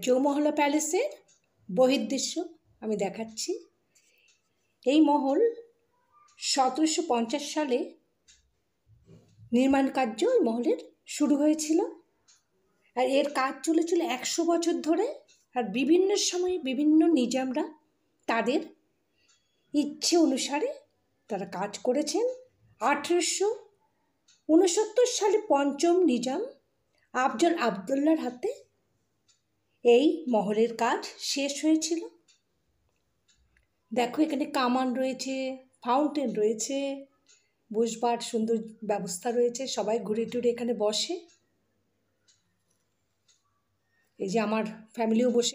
চৌমহলা প্যালেসের বহির্দৃশ্য আমি দেখাচ্ছি। এই মহল 1750 সালে নির্মাণ কার্য এই মহলের শুরু হয়েছিল, আর এর কাজ চলেছিল 100 বছর ধরে। আর বিভিন্ন সময়ে বিভিন্ন নিজামরা তাদের ইচ্ছে অনুসারে তারা কাজ করেছেন। 1869 সালে পঞ্চম নিজাম আফজল আবদুল্লার হাতে এই মহলের কাজ শেষ হয়েছিল। দেখো এখানে কামান রয়েছে, ফাউন্টেন রয়েছে, বসবার সুন্দর ব্যবস্থা রয়েছে, সবাই ঘুরে টুরে এখানে বসে। এই যে আমার ফ্যামিলিও বসে